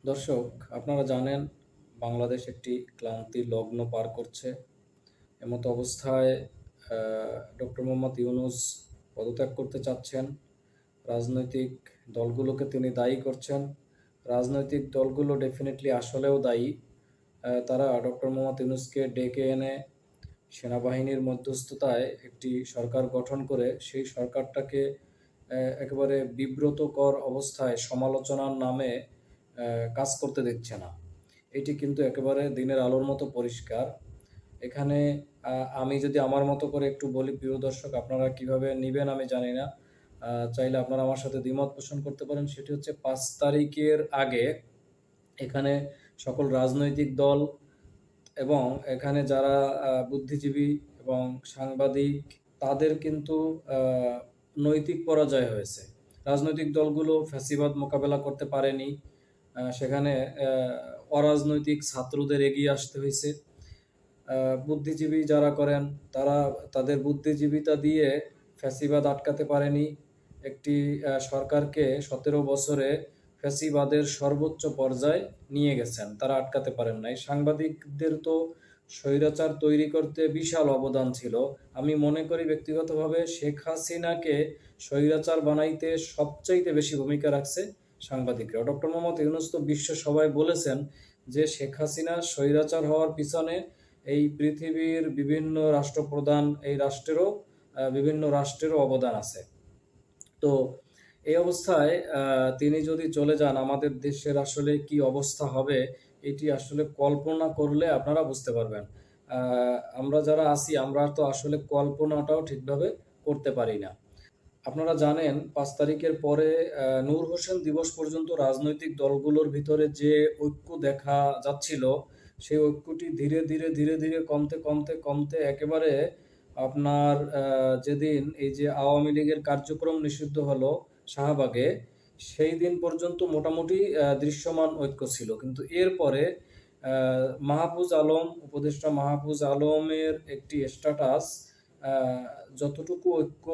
দর্শক, আপনারা জানেন বাংলাদেশ একটি ক্লান্তির লগ্ন পার করছে। এমতো অবস্থায় ডক্টর মোহাম্মদ ইউনূস পদত্যাগ করতে চাচ্ছেন। রাজনৈতিক দলগুলোকে তিনি দায়ী করছেন। রাজনৈতিক দলগুলো ডেফিনেটলি আসলেও দায়ী। তারা ডক্টর মোহাম্মদ ইউনূসকে ডেকে এনে সেনাবাহিনীর মধ্যস্থতায় একটি সরকার গঠন করে সেই সরকারটাকে একেবারে বিব্রতকর অবস্থায় সমালোচনার নামে কাজ করতে দিচ্ছে না। এটি কিন্তু একেবারে দিনের আলোর মতো পরিষ্কার। এখানে আমি যদি আমার মতো করে একটু বলি, প্রিয় দর্শক, আপনারা কিভাবে নিবেন আমি জানি না। চাইলে আপনারা আমার সাথে দ্বিমত পোষণ করতে পারেন। সেটি হচ্ছে ৫ তারিখের আগে এখানে সকল রাজনৈতিক দল এবং এখানে যারা বুদ্ধিজীবী এবং সাংবাদিক, তাদের কিন্তু নৈতিক পরাজয় হয়েছে। রাজনৈতিক দলগুলো ফ্যাসিবাদ মোকাবেলা করতে পারেনি। সেখানে অরাজনৈতিক ছাত্রদের এগিয়ে আসতে হয়েছে। বুদ্ধিজীবী যারা করেন তারা তাদের বুদ্ধিজীবিতা দিয়ে ফ্যাসিবাদ আটকাতে পারেনি। একটি সরকারকে ১৭ বছরে ফ্যাসিবাদের সর্বোচ্চ পর্যায়ে নিয়ে গেছেন, তারা আটকাতে পারেন নাই। সাংবাদিকদের তো স্বৈরাচার তৈরি করতে বিশাল অবদান ছিল। আমি মনে করি ব্যক্তিগতভাবে শেখ হাসিনাকে স্বৈরাচার বানাইতে সবচাইতে বেশি ভূমিকা রাখছে সাংবাদিকরা। ডক্টর মোহাম্মদ ইউনূস তো বিশ্ব সবাই বলেছেন যে শেখ হাসিনা স্বৈরাচার হওয়ার পিছনে এই পৃথিবীর বিভিন্ন রাষ্ট্রপ্রধান, এই বিভিন্ন রাষ্ট্রেরও অবদান আছে। তো এই অবস্থায় তিনি যদি চলে যান, আমাদের দেশের আসলে কি অবস্থা হবে এটি আসলে কল্পনা করলে আপনারা বুঝতে পারবেন। আমরা যারা আছি আমরা তো আসলে কল্পনাটাও ঠিকভাবে করতে পারি না। আপনারা জানেন ৫ তারিখের পরে নূর হোসেন দিবস পর্যন্ত রাজনৈতিক দলগুলোর ভিতরে যে ঐক্য দেখা যাচ্ছিল, সেই ঐক্যটি ধীরে ধীরে ধীরে ধীরে কমতে কমতে কমতে একেবারে আপনার যেদিন এই যে আওয়ামী লীগের কার্যক্রম নিষিদ্ধ হলো শাহবাগে, সেই দিন পর্যন্ত মোটামুটি দৃশ্যমান ঐক্য ছিল। কিন্তু এরপরে মাহফুজ আলম, উপদেষ্টা মাহফুজ আলমের একটি স্ট্যাটাস যতটুকু ঐক্য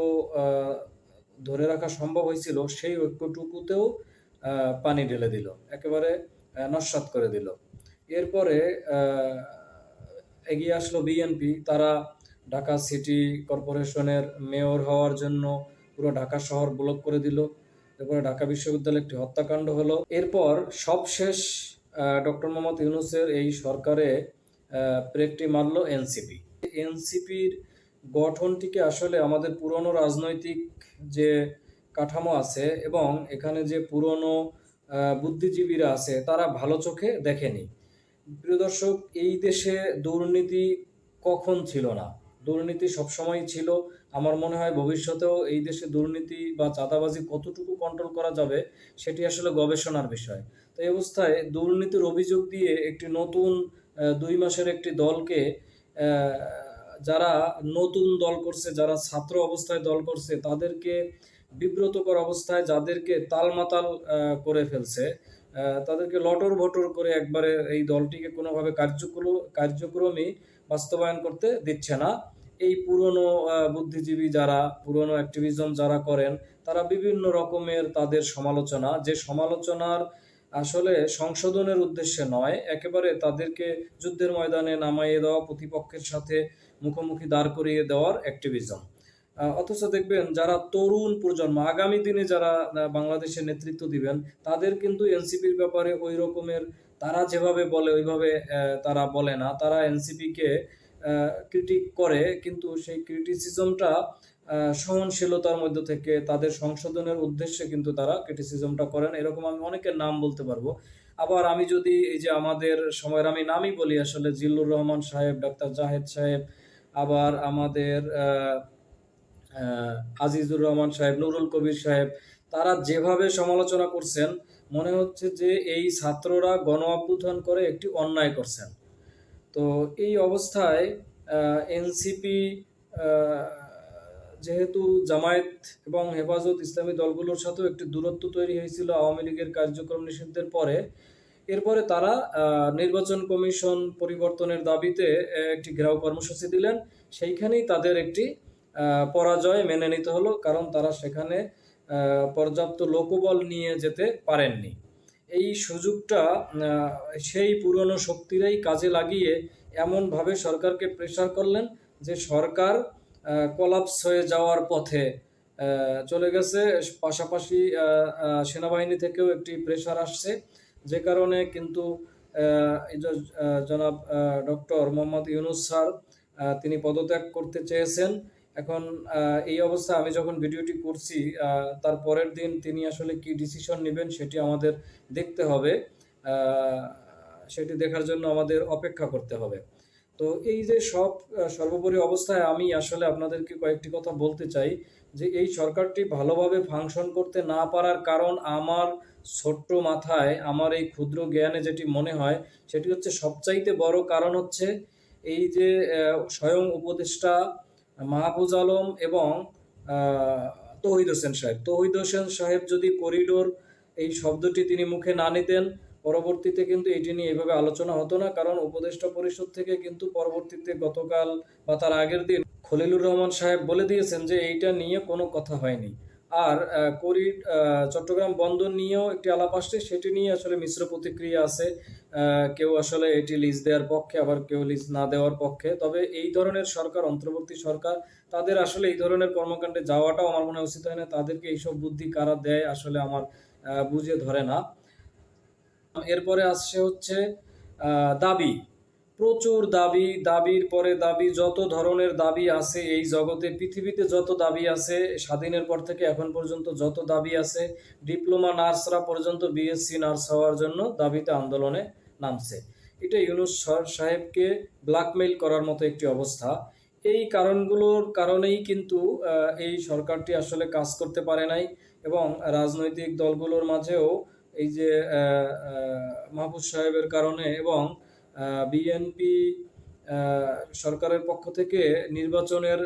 ধরে রাখা সম্ভব হয়েছিল সেই ঐক্যটুকুতেও পানি ঢেলে দিল, একেবারে নস্যাৎ করে দিল। এরপরে এগিয়ে আসলো বিএনপি। তারা ঢাকা সিটি কর্পোরেশনের মেয়র হওয়ার জন্য পুরো ঢাকা শহর ব্লক করে দিল। এরপরে ঢাকা বিশ্ববিদ্যালয়ে একটি হত্যাকাণ্ড হলো। এরপর সবশেষ ডক্টর মোহাম্মদ ইউনূসের এই সরকারে ব্রেকটি মারল এনসিপি। এনসিপির গঠনটিকে আসলে আমাদের পুরনো রাজনৈতিক যে কাঠামো আছে এবং এখানে যে পুরনো বুদ্ধিজীবীরা আছে তারা ভালো চোখে দেখেনি। প্রিয় দর্শক, এই দেশে দুর্নীতি কখন ছিল না? দুর্নীতি সবসময় ছিল। আমার মনে হয় ভবিষ্যতেও এই দেশে দুর্নীতি বা চাঁদাবাজি কতটুকু কন্ট্রোল করা যাবে সেটি আসলে গবেষণার বিষয়। তো এই অবস্থায় দুর্নীতির অভিযোগ দিয়ে একটি নতুন ২ মাসের একটি দলকে, যারা নতুন দল করছে, যারা ছাত্র অবস্থায় দল করছে, তাদেরকে বিব্রতকর অবস্থায় যাদেরকে তালমাতাল করে ফেলছে, তাদেরকে লটর ভটর করে একবারে এই দলটিকে কোনোভাবে কার্যক্রমই বাস্তবায়ন করতে দিচ্ছে না। এই পুরনো বুদ্ধিজীবী যারা, পুরনো অ্যাক্টিভিজম যারা করেন, তারা বিভিন্ন রকমের তাদের সমালোচনা, যে সমালোচনার আসলে সংশোধনের উদ্দেশ্যে নয়, একেবারে তাদেরকে যুদ্ধের ময়দানে নামাইয়ে দেওয়া, প্রতিপক্ষের সাথে মুখোমুখি দাঁড় করিয়ে দেওয়ার অ্যাক্টিভিজম। অথচ দেখবেন যারা তরুণ প্রজন্ম, আগামী দিনে যারা বাংলাদেশের নেতৃত্ব দিবেন, তাদের কিন্তু এনসিপির ব্যাপারে ওই রকমের, তারা যেভাবে বলে ওইভাবে তারা বলে না। তারা এনসিপিকে ক্রিটিক করে, কিন্তু সেই ক্রিটিসিজমটা সহনশীলতার মধ্য থেকে তাদের সংশোধনের উদ্দেশ্যে কিন্তু তারা ক্রিটিসিজমটা করেন। এরকম আমি অনেকের নাম বলতে পারবো। আবার আমি যদি এই যে আমাদের সময়ের আমি নামই বলি, আসলে জিল্লুর রহমান সাহেব, ডাক্তার জাহেদ সাহেব, আবার আমাদের আজিজুর রহমান সাহেব, নুরুল কবির সাহেব, তারা যেভাবে সমালোচনা করছেন, মনে হচ্ছে যে এই ছাত্ররা গণ অভ্যুত্থান করে একটি অন্যায় করছেন। তো এই অবস্থায় এনসিপি, যেহেতু জামায়াত এবং হেফাজত ইসলামী দলগুলোর সাথেও একটি দূরত্ব তৈরি হয়েছিল আওয়ামী লীগের কার্যক্রম নিষিদ্ধের পরে, এরপরে তারা নির্বাচন কমিশন পরিবর্তনের দাবিতে একটি ঘেরাও কর্মসূচি দিলেন। সেইখানেই তাদের একটি পরাজয় মেনে নিতে হলো, কারণ তারা সেখানে পর্যাপ্ত লোকবল নিয়ে যেতে পারেননি। এই সুযোগটা সেই পুরনো শক্তিরাই কাজে লাগিয়ে এমনভাবে সরকারকে প্রেসার করলেন যে সরকার কলাপস হয়ে যাওয়ার পথে চলে গেছে। পাশাপাশি সেনাবাহিনী থেকেও একটি প্রেসার আসছে, যে কারণে কিন্তু এই যে জনাব ডক্টর মোহাম্মদ ইউনূস স্যার তিনি পদত্যাগ করতে চেয়েছেন। এখন এই অবস্থা আমি যখন ভিডিওটি করছি তার পরের দিন তিনি আসলে কি ডিসিশন নেবেন সেটি আমাদের দেখতে হবে, সেটি দেখার জন্য আমাদের অপেক্ষা করতে হবে। তো এই যে সর্বোপরি অবস্থায় আমি আসলে আপনাদেরকে কয়েকটি কথা বলতে চাই যে এই সরকারটি ভালোভাবে ফাংশন করতে না পারার কারণ আমার ছোট্ট মাথায়, আমার এই ক্ষুদ্র জ্ঞানে যেটি মনে হয় সেটি হচ্ছে সবচাইতে বড় কারণ হচ্ছে এই যে স্বয়ং উপদেষ্টা মাহফুজ আলম এবং তৌহিদ হোসেন সাহেব যদি করিডোর এই শব্দটি তিনি মুখে না নিতেন, পরবর্তীতে কিন্তু এটি নিয়ে এভাবে আলোচনা হতো না। কারণ উপদেষ্টা পরিষদ থেকে কিন্তু পরবর্তীতে গতকাল বা তার আগের দিন খলিলুর রহমান সাহেব বলে দিয়েছেন যে এইটা নিয়ে কোনো কথা হয়নি। আর চট্টগ্রাম বন্দর নিয়েও একটি আলাপ আসছে, সেটি নিয়ে আসলে মিশ্র প্রতিক্রিয়া আছে। কেউ আসলে এটি লিজ দেওয়ার পক্ষে, আবার কেউ লিজ না দেওয়ার পক্ষে। তবে এই ধরনের সরকার, অন্তর্বর্তী সরকার, তাদের আসলে এই ধরনের কর্মকাণ্ডে যাওয়াটাও আমার মনে হয় উচিত হয় না। তাদেরকে এইসব বুদ্ধি কারা দেয় আসলে আমার বুঝে ধরে না। এরপরে আসছে হচ্ছে দাবি, প্রচুর দাবি, দাবির পরে দাবি, যত ধরনের দাবি আছে এই জগতে, পৃথিবীতে যত দাবি আছে স্বাধীনের পর থেকে এখন পর্যন্ত যত দাবি আছে, ডিপ্লোমা নার্সরা পর্যন্ত বিএসসি নার্স হওয়ার জন্য দাবিতে আন্দোলনে নামছে। এটা ইউনূস সাহেবকে ব্ল্যাকমেইল করার মতো একটি অবস্থা। এই কারণগুলোর কারণেই কিন্তু এই সরকারটি আসলে কাজ করতে পারে নাই, এবং রাজনৈতিক দলগুলোর মাঝেও এই যে মাহফুজ সাহেবের কারণে এবং বিএনপি সরকারের পক্ষ থেকে নির্বাচনের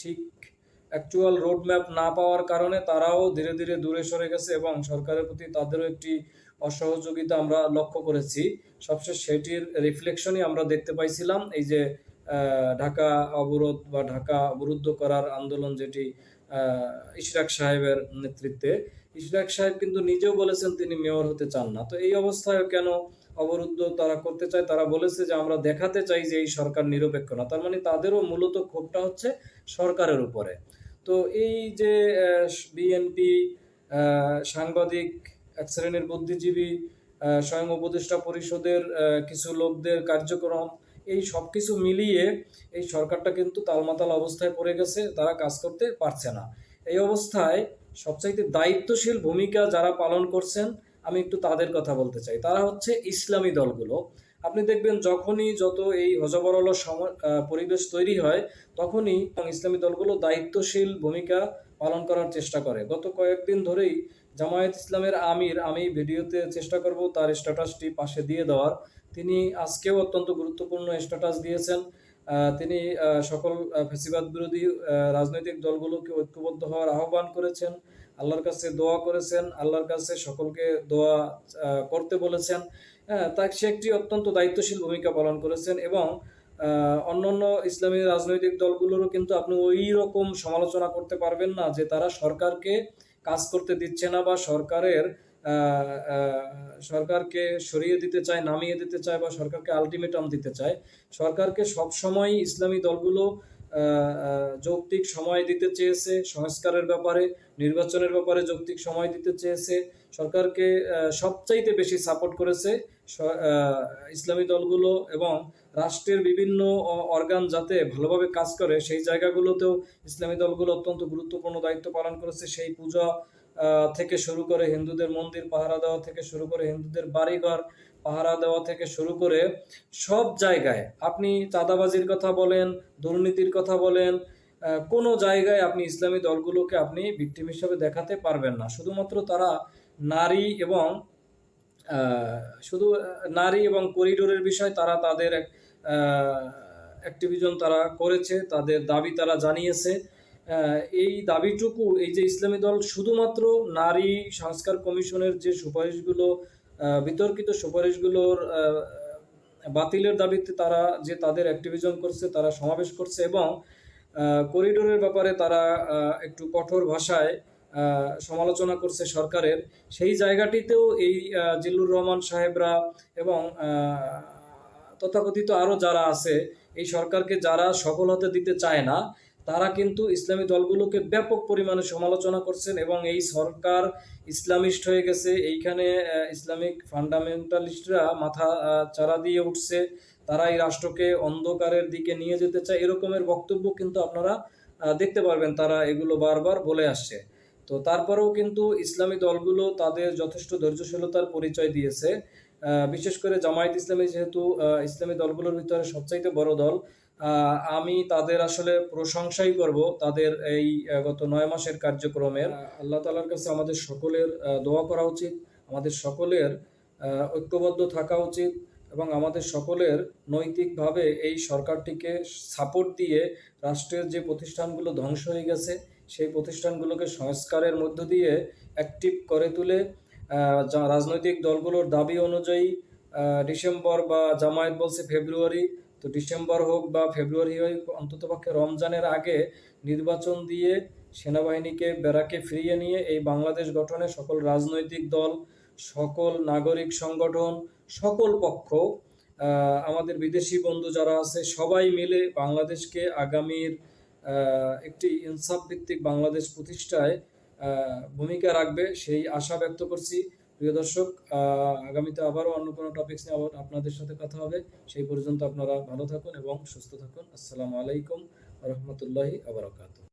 ঠিক অ্যাকচুয়াল রোডম্যাপ না পাওয়ার কারণে তারাও ধীরে ধীরে দূরে সরে গেছে, এবং সরকারের প্রতি তাদেরও একটি অসহযোগিতা আমরা লক্ষ্য করেছি। সবশেষ সেটির রিফ্লেকশনই আমরা দেখতে পাইছিলাম এই যে ঢাকা অবরোধ বা ঢাকা অবরুদ্ধ করার আন্দোলন, যেটি ইশরাক সাহেবের নেতৃত্বে। ইশরাক সাহেব কিন্তু নিজেও বলেছেন তিনি মেয়র হতে চান না। তো এই অবস্থায় কেন অবরুদ্ধ তারা করতে চায়? তারা বলেছে যে আমরা দেখাতে চাই যে এই সরকার নিরপেক্ষ না। তার মানে তাদেরও মূলত ক্ষোভটা হচ্ছে সরকারের উপরে। তো এই যে বিএনপি, সাংবাদিক, এক শ্রেণীর বুদ্ধিজীবী, স্বয়ং উপদেষ্টা পরিষদের কিছু লোকদের কার্যক্রম, এই সব কিছু মিলিয়ে এই সরকারটা কিন্তু তালমাতাল অবস্থায় পড়ে গেছে, তারা কাজ করতে পারছে না। এই অবস্থায় সবচাইতে দায়িত্বশীল ভূমিকা যারা পালন করছেন আমি একটু তাদের কথা বলতে চাই। তারা হচ্ছে ইসলামী দলগুলো। আপনি দেখবেন যখনই যত এই হযবরল পরিবেশ তৈরি হয় তখনই ইসলামী দলগুলো দায়িত্বশীল ভূমিকা পালন করার চেষ্টা করে। গত কয়েকদিন ধরেই জামায়াত ইসলামের আমির, আমি ভিডিওতে চেষ্টা করব তার স্ট্যাটাসটি পাশে দিয়ে দেওয়ার, তিনি আজকেও অত্যন্ত গুরুত্বপূর্ণ স্ট্যাটাস দিয়েছেন। তিনি সকল ফ্যাসিবাদ বিরোধী রাজনৈতিক দলগুলোকে ঐক্যবদ্ধ হওয়ার আহ্বান করেছেন, আল্লাহর কাছে দোয়া করেছেন, আল্লাহর কাছে সকলকে দোয়া করতে বলেছেন। তাই সে একটি অত্যন্ত দায়িত্বশীল ভূমিকা পালন করেছেন, এবং অন্যান্য ইসলামী রাজনৈতিক দলগুলোরও কিন্তু আপনি ওই রকম সমালোচনা করতে পারবেন না যে তারা সরকারকে কাজ করতে দিচ্ছে না, বা সরকারকে সরিয়ে দিতে চায়, নামিয়ে দিতে চায়, বা সরকারকে আলটিমেটাম দিতে চায়। সরকারকে সবসময় ইসলামী দলগুলো যৌক্তিক সময় দিতে চেয়েছে, সংস্কারের ব্যাপারে, নির্বাচনের ব্যাপারে যৌক্তিক সময় দিতে চেয়েছে। সরকারকে সবচাইতে বেশি সাপোর্ট করেছে ইসলামী দলগুলো, এবং রাষ্ট্রের বিভিন্ন অর্গান যাতে ভালোভাবে কাজ করে সেই জায়গাগুলোতেও ইসলামী দলগুলো অত্যন্ত গুরুত্বপূর্ণ দায়িত্ব পালন করেছে। সেই পূজা থেকে শুরু করে, হিন্দুদের মন্দির পাহারা দেওয়া থেকে শুরু করে, হিন্দুদের বাড়িঘর পাহারা দেওয়া থেকে শুরু করে সব জায়গায়, আপনি চাঁদাবাজির কথা বলেন, দুর্নীতির কথা বলেন, কোনো জায়গায় আপনি ইসলামী দলগুলোকে আপনি ভিকটিম হিসাবে দেখাতে পারবেন না। শুধুমাত্র তারা নারী এবং করিডোরের বিষয় তারা তাদের অ্যাক্টিভিজম তারা করেছে, তাদের দাবি তারা জানিয়েছে। এই দাবিটুকু, এই যে ইসলামী দল শুধুমাত্র নারী সংস্কার কমিশনের যে সুপারিশগুলো, বিতর্কিত সুপারিশগুলোর বাতিলের দাবিতে তারা যে তাদের অ্যাক্টিভিজম করছে, তারা সমাবেশ করছে, এবং করিডোরের ব্যাপারে তারা একটু কঠোর ভাষায় সমালোচনা করছে সরকারের, সেই জায়গাটিতেও এই জিল্লুর রহমান সাহেবরা এবং তথাকথিত আরও যারা আছে, এই সরকারকে যারা সফল হতে দিতে চায় না, তারা কিন্তু ইসলামী দলগুলোকে ব্যাপক পরিমাণে সমালোচনা করছেন এবং এই সরকার ইসলামিস্ট হয়ে গেছে, এইখানে ইসলামিক ফান্ডামেন্টালিস্টরা মাথা চারা দিয়ে উঠছে, তারা এই রাষ্ট্রকে অন্ধকারের দিকে নিয়ে যেতে চায়, এরকমের বক্তব্য কিন্তু আপনারা দেখতে পারবেন তারা এগুলো বারবার বলে আসছে। তো তারপরেও কিন্তু ইসলামী দলগুলো তাদের যথেষ্ট ধৈর্যশীলতার পরিচয় দিয়েছে। বিশেষ করে জামায়াত ইসলামী যেহেতু ইসলামী দলগুলোর ভিতরে সবচাইতে বড় দল, আমি তাদের আসলে প্রশংসাই করব তাদের এই গত 9 মাসের কার্যক্রমের। আল্লাহ তাআলার কাছে আমাদের সকলের দোয়া করা উচিত, আমাদের সকলের ঐক্যবদ্ধ থাকা উচিত এবং আমাদের সকলের নৈতিকভাবে এই সরকারটিকে সাপোর্ট দিয়ে রাষ্ট্রের যে প্রতিষ্ঠানগুলো ধ্বংস হয়ে গেছে সেই প্রতিষ্ঠানগুলোকে সংস্কারের মধ্য দিয়ে অ্যাক্টিভ করে তুলে রাজনৈতিক দলগুলোর দাবি অনুযায়ী ডিসেম্বর, বা জামায়াত বলছে ফেব্রুয়ারি, তো ডিসেম্বর হোক বা ফেব্রুয়ারি হোক, অন্ততপক্ষে রমজানের আগে নির্বাচন দিয়ে সেনাবাহিনীকে ব্যারাকে ফিরিয়ে নিয়ে এই বাংলাদেশ গঠনে সকল রাজনৈতিক দল, সকল নাগরিক সংগঠন, সকল পক্ষ, আমাদের বিদেশি বন্ধু যারা আছে সবাই মিলে বাংলাদেশকে আগামীর একটি ইনসাফ ভিত্তিক বাংলাদেশ প্রতিষ্ঠায় ভূমিকা রাখবে, সেই আশা ব্যক্ত করছি। প্রিয় দর্শক, আগামীতে আবারও অন্য কোনো টপিকস নিয়ে আবার আপনাদের সাথে কথা হবে। সেই পর্যন্ত আপনারা ভালো থাকুন এবং সুস্থ থাকুন। আসসালামু আলাইকুম ওয়া রাহমাতুল্লাহি ওয়া বারাকাতুহু।